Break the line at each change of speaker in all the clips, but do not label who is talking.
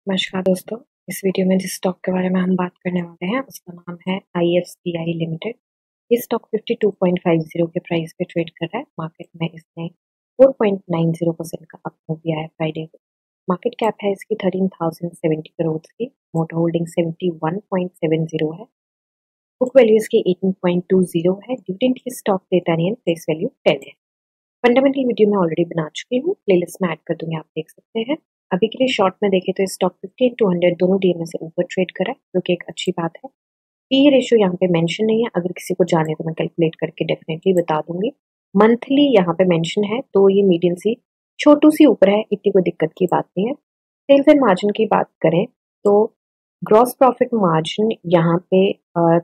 नमस्कार दोस्तों। इस वीडियो में जिस स्टॉक के बारे में हम बात करने वाले हैं उसका नाम है IFCI लिमिटेड। ये स्टॉक 52.50 के प्राइस पे ट्रेड कर रहा है। मार्केट में इसने 4.90% का अप मूव दिया है फ्राइडे को। मार्केट कैप है इसकी 13,070 करोड़ की। मोटर होल्डिंग 71.70 है। बुक वैल्यू इसकी 18.20 है। डिविडेंड की स्टॉक देता नहीं है, फेस वैल्यू 10 है। फंडामेंटल वीडियो मैं ऑलरेडी बना चुकी हूँ, प्लेलिस्ट में ऐड कर दूंगी, आप देख सकते हैं। अभी के लिए शॉर्ट में देखें तो स्टॉक 50 and 200 दोनों डीएमए से ऊपर ट्रेड कर रहा है, जो कि एक अच्छी बात है। पी रेशियो यहाँ पे मेंशन नहीं है, अगर किसी को जाने तो मैं कैलकुलेट करके डेफिनेटली बता दूंगी। मंथली यहाँ पे मेंशन है, तो ये मीडियम सी छोटू सी ऊपर है, इतनी कोई दिक्कत की बात नहीं है। सेल्स एंड मार्जिन की बात करें तो ग्रॉस प्रॉफिट मार्जिन यहाँ पे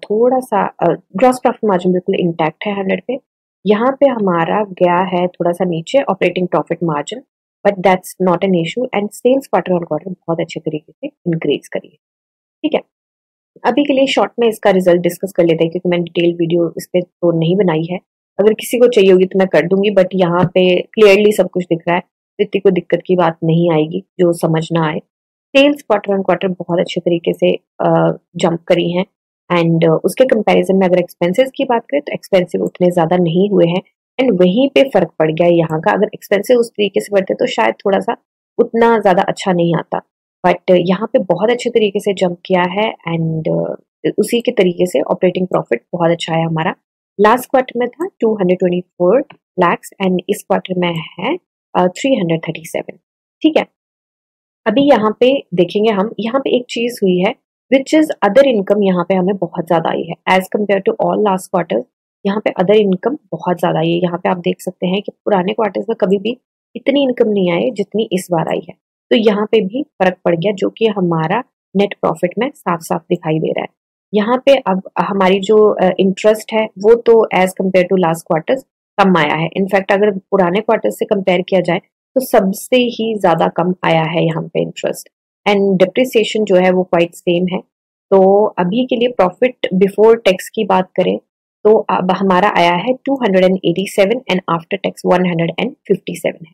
थोड़ा सा ग्रॉस प्रॉफिट मार्जिन बिल्कुल इंटैक्ट है 100 पे। यहाँ पे हमारा गया है थोड़ा सा नीचे operating profit margin, but that's not an issue. And sales quarter on quarter बहुत अच्छे तरीके से इंक्रीज करी है। ठीक है, अभी के लिए शॉर्ट में इसका रिजल्ट डिस्कस कर लेते हैं, क्योंकि मैंने डिटेल वीडियो इस पे तो नहीं बनाई है। अगर किसी को चाहिए होगी तो मैं कर दूंगी, बट यहाँ पे क्लियरली सब कुछ दिख रहा है, तो इतनी कोई दिक्कत की बात नहीं आएगी जो समझ ना आए। सेल्स क्वार्टर ऑन क्वार्टर बहुत अच्छे तरीके से जंप करी हैं। एंड उसके कंपैरिजन में अगर एक्सपेंसेस की बात करें तो एक्सपेंसिव उतने ज्यादा नहीं हुए हैं। एंड वहीं पे फर्क पड़ गया है यहाँ का। अगर एक्सपेंसिव उस तरीके से बढ़ते तो शायद थोड़ा सा उतना ज्यादा अच्छा नहीं आता, बट यहाँ पे बहुत अच्छे तरीके से जंप किया है। एंड उसी के तरीके से ऑपरेटिंग प्रॉफिट बहुत अच्छा है हमारा। लास्ट क्वार्टर में था 224 lakhs एंड इस क्वार्टर में है 337। ठीक है, अभी यहाँ पे देखेंगे हम, यहाँ पे एक चीज हुई है विच इज अदर इनकम। यहाँ पे हमें बहुत ज्यादा आई है as compare to all last quarter. यहाँ पे अदर इनकम बहुत ज्यादा आई है। यहाँ पे आप देख सकते हैं कि पुराने क्वार्टर्स में कभी भी इतनी इनकम नहीं आई जितनी इस बार आई है। तो यहाँ पे भी फर्क पड़ गया, जो कि हमारा नेट प्रॉफिट में साफ साफ दिखाई दे रहा है। यहाँ पे अब हमारी जो इंटरेस्ट है वो तो as compare to last quarter कम आया है। इनफैक्ट अगर पुराने क्वार्टर से कंपेयर किया जाए तो सबसे ही ज्यादा कम आया है यहाँ पे इंटरेस्ट। एंड डिप्रिसिएशन जो है वो क्वाइट सेम है। तो अभी के लिए प्रॉफिट बिफोर टैक्स की बात करें तो अब हमारा आया है 287 एंड आफ्टर टैक्स 157 है।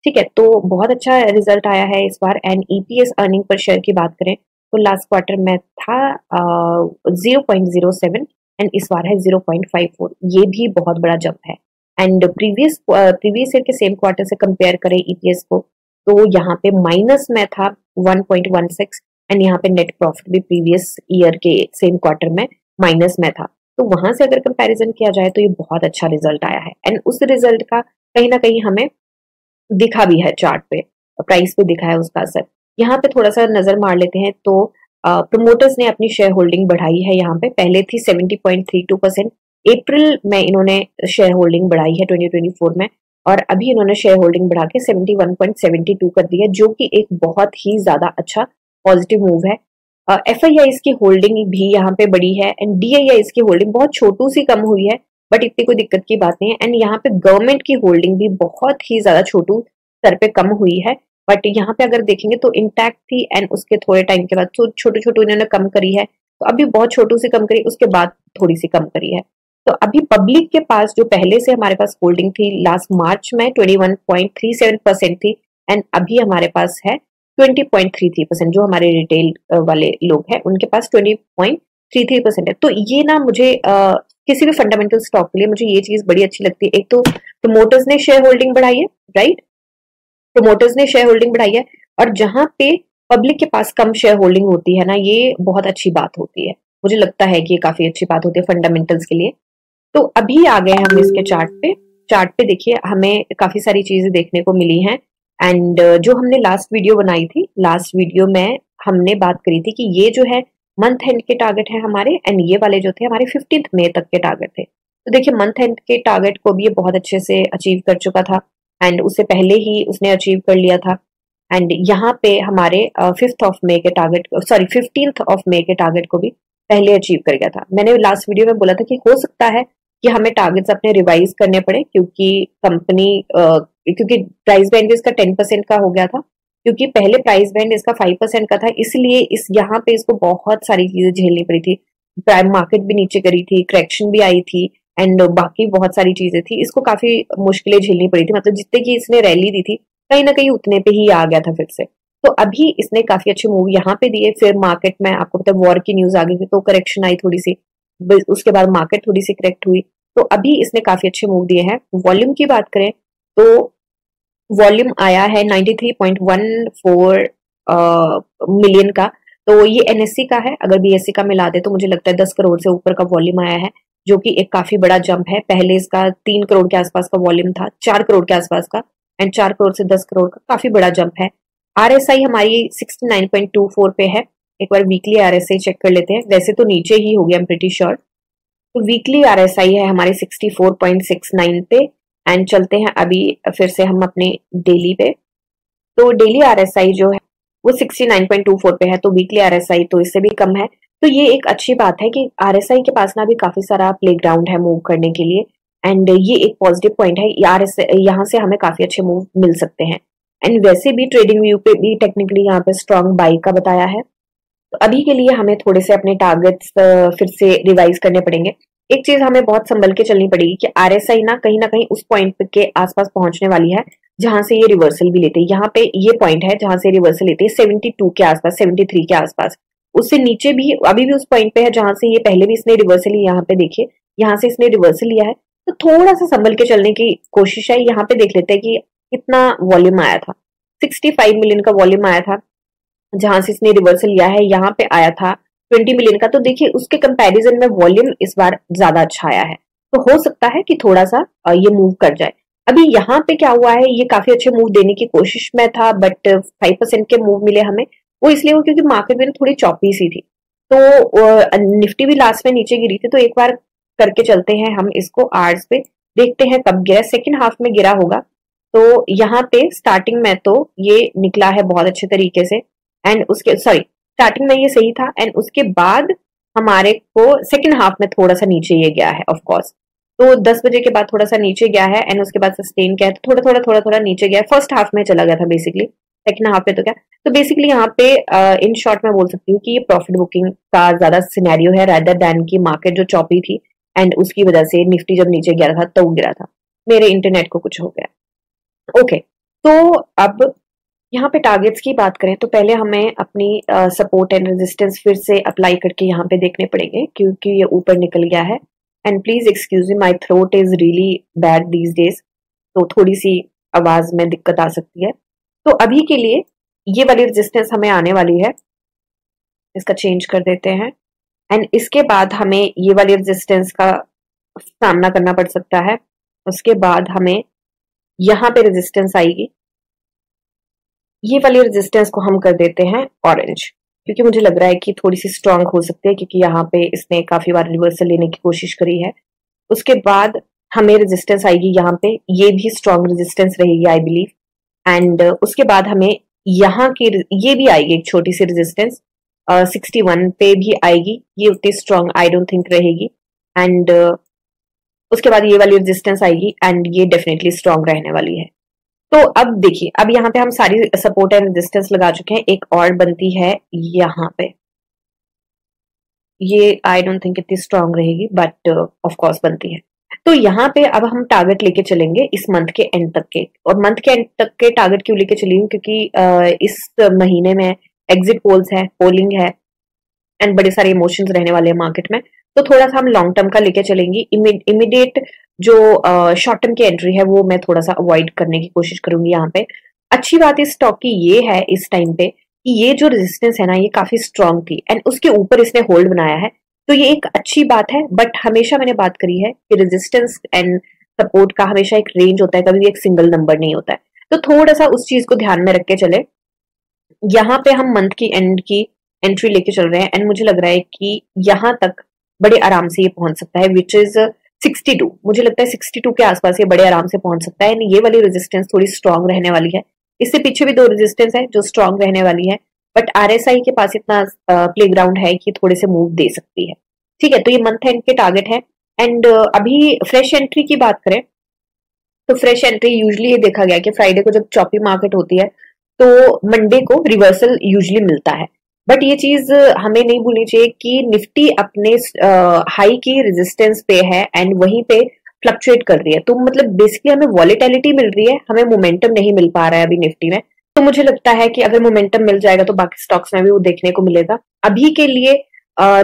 ठीक है, तो बहुत अच्छा रिजल्ट आया है इस बार। And EPS earning per share की बात करें तो लास्ट क्वार्टर में था 0.07 एंड इस बार है 0.54। ये भी बहुत बड़ा जंप है। एंड प्रीवियस ईयर के सेम क्वार्टर से कंपेयर करें ईपीएस को तो यहाँ पे माइनस में था 1.16 एंड यहाँ पे नेट प्रॉफिट भी प्रीवियस ईयर के सेम क्वार्टर में माइनस में था। तो वहां से अगर कंपैरिजन किया जाए तो ये बहुत अच्छा रिजल्ट आया है। एंड उस रिजल्ट का कहीं ना कहीं हमें दिखा भी है, चार्ट पे प्राइस पे दिखा है उसका असर। यहाँ पे थोड़ा सा नजर मार लेते हैं तो प्रमोटर्स ने अपनी शेयर होल्डिंग बढ़ाई है। यहाँ पे पहले थी 70.32%, अप्रैल में इन्होंने शेयर होल्डिंग बढ़ाई है 2024 में, और अभी इन्होंने शेयर होल्डिंग बढ़ा के 71.72 कर दी है, जो कि एक बहुत ही ज्यादा अच्छा पॉजिटिव मूव है। FII की होल्डिंग भी यहाँ पे बढ़ी है एंड DII की होल्डिंग बहुत छोटू सी कम हुई है, बट इतनी कोई दिक्कत की बात नहीं है। एंड यहाँ पे गवर्नमेंट की होल्डिंग भी बहुत ही ज्यादा छोटू स्तर पे कम हुई है, बट यहाँ पे अगर देखेंगे तो इंटैक्ट थी। एंड उसके थोड़े टाइम के बाद छोटू छोटू इन्होंने कम करी है, तो अभी बहुत छोटू से कम करी, उसके बाद थोड़ी सी कम करी है। तो अभी पब्लिक के पास जो पहले से हमारे पास होल्डिंग थी लास्ट मार्च में 21.37% थी, एंड अभी हमारे पास है 20.33%। जो हमारे रिटेल वाले लोग हैं उनके पास 20.33% है। तो ये ना मुझे किसी भी फंडामेंटल स्टॉक के लिए मुझे ये चीज बड़ी अच्छी लगती है। एक तो प्रमोटर्स ने शेयर होल्डिंग बढ़ाई है, राइट, प्रमोटर्स ने शेयर होल्डिंग बढ़ाई है, और जहां पे पब्लिक के पास कम शेयर होल्डिंग होती है ना, ये बहुत अच्छी बात होती है। मुझे लगता है कि ये काफी अच्छी बात होती है फंडामेंटल्स के लिए। तो अभी आ गए हम इसके चार्ट पे देखिए हमें काफी सारी चीजें देखने को मिली हैं। एंड जो हमने लास्ट वीडियो बनाई थी, लास्ट वीडियो में हमने बात करी थी कि ये जो है मंथ एंड के टारगेट है हमारे, एंड ये वाले जो थे हमारे 15 मई तक के टारगेट थे। तो देखिए मंथ एंड के टारगेट को भी ये बहुत अच्छे से अचीव कर चुका था, एंड उससे पहले ही उसने अचीव कर लिया था। एंड यहाँ पे हमारे 15th ऑफ मई के टारगेट को भी पहले अचीव कर गया था। मैंने लास्ट वीडियो में बोला था कि हो सकता है कि हमें टारगेट्स अपने रिवाइज करने पड़े, क्योंकि क्योंकि प्राइस बैंड इसका 10% का हो गया था, क्योंकि पहले प्राइस बैंड इसका 5% का था, इसलिए इस यहाँ पे इसको बहुत सारी चीजें झेलनी पड़ी थी। प्राइम मार्केट भी नीचे करी थी, करेक्शन भी आई थी, एंड बाकी बहुत सारी चीजें थी, इसको काफी मुश्किलें झेलनी पड़ी थी। मतलब जितने की इसने रैली दी थी कहीं ना कहीं उतने पे ही आ गया था फिर से। तो अभी इसने काफी अच्छे मूव यहाँ पे दिए, फिर मार्केट में आपको पता है वॉर की न्यूज आ गई थी तो करेक्शन आई थोड़ी सी, उसके बाद मार्केट थोड़ी सी करेक्ट हुई, तो अभी इसने काफी अच्छे मूव दिए हैं। वॉल्यूम की बात करें तो वॉल्यूम आया है 93.14 मिलियन का, तो ये एनएससी का है, अगर बीएससी का मिला दे तो मुझे लगता है 10 करोड़ से ऊपर का वॉल्यूम आया है, जो कि एक काफी बड़ा जंप है। पहले इसका 3 करोड़ के आसपास का वॉल्यूम था, 4 करोड़ के आसपास का, एंड 4 करोड़ से 10 करोड़ का काफी बड़ा जंप है। आरएसआई हमारी 69.24 पे है, एक बार वीकली आरएसआई चेक कर लेते हैं, वैसे तो नीचे ही हो गया, आई एम प्रीटी श्योर। तो वीकली आरएसआई है हमारे 64.69 पे, एंड चलते हैं अभी फिर से हम अपने डेली पे। तो डेली आरएसआई जो है वो 69.24 पे है, तो वीकली आरएसआई तो इससे भी कम है। तो ये एक अच्छी बात है कि आरएसआई के पास ना भी काफी सारा प्लेग्राउंड है मूव करने के लिए, एंड ये एक पॉजिटिव पॉइंट है, यहाँ से हमें काफी अच्छे मूव मिल सकते हैं। एंड वैसे भी ट्रेडिंग व्यू पे भी टेक्निकली यहाँ पे स्ट्रॉन्ग बाई का बताया है। तो अभी के लिए हमें थोड़े से अपने टारगेट्स फिर से रिवाइज करने पड़ेंगे। एक चीज हमें बहुत संभल के चलनी पड़ेगी कि आरएसआई ना कहीं उस पॉइंट के आसपास पहुंचने वाली है जहां से ये रिवर्सल भी लेते हैं। यहाँ पे ये पॉइंट है जहां से रिवर्सल लेते हैं 72 के आसपास, 73 के आसपास, उससे नीचे भी अभी भी उस पॉइंट पे है जहां से ये पहले भी इसने रिवर्सल लिया। यहाँ पे देखिए, यहाँ से इसने रिवर्सल लिया है, तो थोड़ा सा संभल के चलने की कोशिश है। यहाँ पे देख लेते हैं कि कितना वॉल्यूम आया था, 65 मिलियन का वॉल्यूम आया था जहां से इसने रिवर्सल लिया है, यहाँ पे आया था 20 मिलियन का। तो देखिए उसके कंपैरिजन में वॉल्यूम इस बार ज्यादा अच्छा आया है, तो हो सकता है कि थोड़ा सा ये मूव कर जाए। अभी यहाँ पे क्या हुआ है, ये काफी अच्छे मूव देने की कोशिश में था, बट 5% के मूव मिले हमें, वो इसलिए हो क्योंकि मार्केट में थोड़ी चौपी सी थी, तो निफ्टी भी लास्ट में नीचे गिरी थी। तो एक बार करके चलते हैं हम इसको आर्स पे, देखते हैं कब गिरा, सेकेंड हाफ में गिरा होगा। तो यहाँ पे स्टार्टिंग में तो ये निकला है बहुत अच्छे तरीके से, एंड उसके स्टार्टिंग में ये सही था, एंड उसके बाद हमारे को सेकेंड हाफ में थोड़ा सा नीचे ये गया है ऑफ कोर्स। तो 10 बजे के बाद थोड़ा सा नीचे गया है, एंड उसके बाद सस्टेन किया है, तो थोड़ा नीचे गया है। फर्स्ट हाफ में चला गया था बेसिकली, सेकेंड हाफ में तो क्या, तो बेसिकली यहाँ पे इन शॉर्ट में बोल सकती हूँ कि ये प्रॉफिट बुकिंग का ज्यादा सिनेरियो है रादर दैन की मार्केट जो चॉपी थी, एंड उसकी वजह से निफ्टी जब नीचे गिरा था तो गिरा था, मेरे इंटरनेट को कुछ हो गया। ओके, तो अब यहाँ पे टारगेट्स की बात करें तो पहले हमें अपनी सपोर्ट एंड रेजिस्टेंस फिर से अप्लाई करके यहाँ पे देखने पड़ेंगे, क्योंकि ये ऊपर निकल गया है। And please excuse me, my throat is really bad these days, तो थोड़ी सी आवाज में दिक्कत आ सकती है। तो अभी के लिए ये वाली रेजिस्टेंस हमें आने वाली है, इसका चेंज कर देते हैं, एंड इसके बाद हमें ये वाली रेजिस्टेंस का सामना करना पड़ सकता है। उसके बाद हमें यहाँ पे रेजिस्टेंस आएगी, ये वाली रेजिस्टेंस को हम कर देते हैं ऑरेंज, क्योंकि मुझे लग रहा है कि थोड़ी सी स्ट्रांग हो सकती है, क्योंकि यहाँ पे इसने काफी बार रिवर्सल लेने की कोशिश करी है। उसके बाद हमें रेजिस्टेंस आएगी यहाँ पे, ये भी स्ट्रांग रेजिस्टेंस रहेगी आई बिलीव, एंड उसके बाद हमें यहाँ की ये भी आएगी एक छोटी सी रेजिस्टेंस 61 पे भी आएगी, ये उतनी स्ट्रांग आई डोंट थिंक रहेगी, एंड उसके बाद ये वाली रेजिस्टेंस आएगी, एंड ये डेफिनेटली स्ट्रांग रहने वाली है। तो अब देखिए, अब यहाँ पे हम सारी सपोर्ट एंड रेजिस्टेंस लगा चुके हैं, एक और बनती है यहाँ पे, ये आई डोंट थिंक इतनी स्ट्रांग रहेगी, बट ऑफ कोर्स बनती है। तो यहाँ पे अब हम टारगेट लेके चलेंगे इस मंथ के एंड तक के, और मंथ के एंड तक के टारगेट क्यों लेके चली हूँ, क्योंकि इस महीने में एग्जिट पोल्स है, पोलिंग है, एंड बड़े सारे इमोशंस रहने वाले हैं मार्केट में, तो थोड़ा सा हम लॉन्ग टर्म का लेके चलेंगे। इमीडिएट जो शॉर्ट टर्म की एंट्री है वो मैं थोड़ा सा अवॉइड करने की कोशिश करूंगी। यहाँ पे अच्छी बात इस स्टॉक की ये है इस टाइम पे कि ये जो रेजिस्टेंस है ना, ये काफी स्ट्रांग थी, एंड उसके ऊपर इसने होल्ड बनाया है, तो ये एक अच्छी बात है। बट हमेशा मैंने बात करी है कि रेजिस्टेंस एंड सपोर्ट का हमेशा एक रेंज होता है, कभी भी एक सिंगल नंबर नहीं होता है, तो थोड़ा सा उस चीज को ध्यान में रख के चले। यहाँ पे हम मंथ की एंड की एंट्री लेके चल रहे हैं, एंड मुझे लग रहा है कि यहाँ तक बड़े आराम से ये पहुंच सकता है, विच इज 62। मुझे लगता है 62 के आसपास ये बड़े आराम से पहुंच सकता है, एंड ये वाली रेजिस्टेंस थोड़ी स्ट्रांग रहने वाली है। इससे पीछे भी 2 रेजिस्टेंस है जो स्ट्रांग रहने वाली है, बट आरएसआई के पास इतना प्लेग्राउंड है कि थोड़े से मूव दे सकती है। ठीक है, तो ये मंथ एंड के टारगेट है। एंड अभी फ्रेश एंट्री की बात करें तो फ्रेश एंट्री यूजली ये देखा गया कि फ्राइडे को जब चॉपी मार्केट होती है तो मंडे को रिवर्सल यूजली मिलता है, बट ये चीज हमें नहीं भूलनी चाहिए कि निफ्टी अपने हाई की रेजिस्टेंस पे है एंड वहीं पे फ्लक्चुएट कर रही है, तो मतलब बेसिकली हमें वॉलेटिलिटी मिल रही है, हमें मोमेंटम नहीं मिल पा रहा है अभी निफ्टी में। तो मुझे लगता है कि अगर मोमेंटम मिल जाएगा तो बाकी स्टॉक्स में भी वो देखने को मिलेगा। अभी के लिए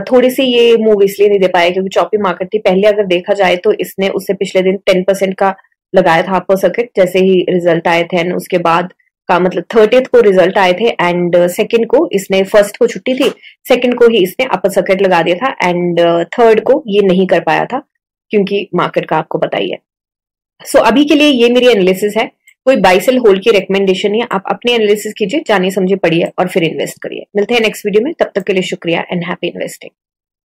थोड़ी सी ये मूव इसलिए नहीं दे पाया क्योंकि चॉपी मार्केट थी। पहले अगर देखा जाए तो इसने उससे पिछले दिन 10% का लगाया था अपर सर्किट, जैसे ही रिजल्ट आए थे, एंड उसके बाद का मतलब 30th को रिजल्ट आए थे एंड सेकंड को इसने, फर्स्ट को छुट्टी थी, सेकंड को ही इसने अपर सर्किट लगा दिया था एंड थर्ड को ये नहीं कर पाया था क्योंकि मार्केट का आपको पता ही है। सो अभी के लिए ये मेरी एनालिसिस है, कोई बाय सेल होल्ड की रिकमेंडेशन नहीं है। आप अपनी एनालिसिस कीजिए, जानिए समझिए, पढ़िए और फिर इन्वेस्ट करिए। मिलते हैं नेक्स्ट वीडियो में, तब तक के लिए शुक्रिया एंड हैप्पी इन्वेस्टिंग।